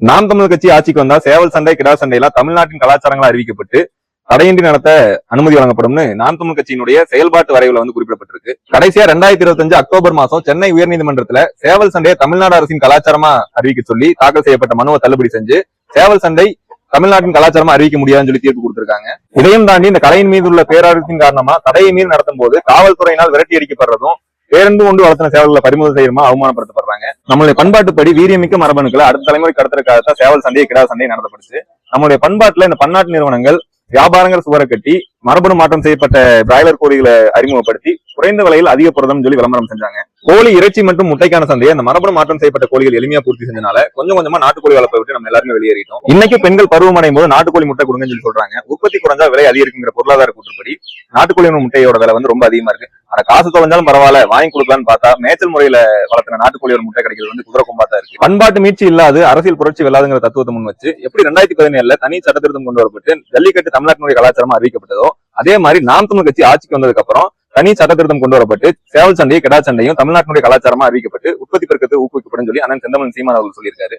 நாம் தமிழ் கட்சி ஆட்சிக்கு வந்தா சேவல் சண்டை கிடா சண்டையெல்லாம் தமிழ்நாட்டின் கலாச்சாரங்களா அறிவிக்கப்பட்டு தடையின்றி நடத்த அனுமதி வழங்கப்படும்னு நாம் தமிழ் கட்சியினுடைய செயல்பாட்டு வரைவுல குறிப்பிடப்பட்டிருக்கு. கடைசியா 2025 அக்டோபர் மாசம் சென்னை உயர்நீதிமன்றத்துல சேவல் சண்டையை தமிழ்நாடு அரசின் கலாச்சாரமா அறிவிக்க சொல்லி தாக்கல் செய்யப்பட்ட மனுவை தள்ளுபடி செஞ்சு சேவல் சண்டை தமிழ்நாட்டின் கலாச்சாரமா அறிவிக்க முடியாதுன்னு சொல்லி தீர்ப்பு கொடுத்திருக்காங்க. இதையும் தாண்டி இந்த கலையின் மீது உள்ள பேரார்வத்தின் காரணமா தடையை மீறி நடத்தும் போது காவல்துறையினால் விரட்டி அடிக்கப்படுறதும் பேருந்து கொண்டு வளர்த்தின சேவல்களை பறிமுதல் செய்யணுமா அவமானப்படுத்தப்படுறாங்க. நம்மளுடைய பண்பாட்டுப்படி வீரியமிக்க மரபணுக்களை அடுத்த தலைமுறை கடத்துறதுக்காகத்தான் சேவல் சண்டையை கிடா சண்டையை நடத்தப்படுச்சு. நம்மளுடைய பண்பாட்டுல இந்த பன்னாட்டு நிறுவனங்கள் வியாபாரங்கள் சுவரை கட்டி மரபணு மாற்றம் செய்யப்பட்ட பிராய்லர் கோழிகளை அறிமுகப்படுத்தி குறைந்த விலையில் அதிக புரதம் சொல்லி விளம்பரம் செஞ்சாங்க. கோழி இறைச்சி மற்றும் முட்டைக்கான சந்தையை அந்த மரபணு மாற்றம் செய்யப்பட்ட கோழிகள் எளிமையா பூர்த்தி செஞ்சனால கொஞ்சம் கொஞ்சமா நாட்டுக்கோழி வளர்ப்பை விட்டு நம்ம எல்லாருமே வெளியேறிட்டோம். இன்னைக்கு பெண்கள் பருவமடையும் போது நாட்டுக்கோழி முட்டை கொடுங்கன்னு சொல்லி சொல்றாங்க. உற்பத்தி குறைஞ்சா விலை அதிகரிக்குங்கிற பொருளாதார கூற்றுப்படி நாட்டுக்கோழி முட்டையோட விலை ரொம்ப அதிகமா இருக்கு. ஆனா காசு தொலைஞ்சாலும் பரவாயில்ல வாங்கி கொடுக்கலான்னு பார்த்தா மேய்ச்சல் முறையில வளர்த்துன நாட்டுக்கோழியோட முட்டை கிடைக்கிறது குதிரை கொம்பாத்தா இருக்கு. பண்பாட்டு மீட்சி இல்லாது அரசியல் புரட்சி வெல்லாதுங்கிற தத்துவத்தை முன் வச்சு எப்படி 2017 தனி சட்டத்திருத்தம் கொண்டு வரப்பட்டு ஜல்லிக்கட்டு தமிழ்நாட்டினுடைய கலாச்சாரமா அறிவிக்கப்பட்டதோ அதே மாதிரி நாம் தமிழ் கட்சி ஆட்சிக்கு வந்ததுக்கு அப்புறம் தனி சட்டத்திருத்தம் கொண்டு வரப்பட்டு சேவல் சண்டையும் கிடா சண்டையும் தமிழ்நாட்டினுடைய கலாச்சாரமா அறிவிக்கப்பட்டு உற்பத்தி பெருக்கத்தை ஊக்குவிக்கப்படும் சொல்லி அண்ணன் செந்தமன் சீமான் அவர்கள் சொல்லியிருக்காரு.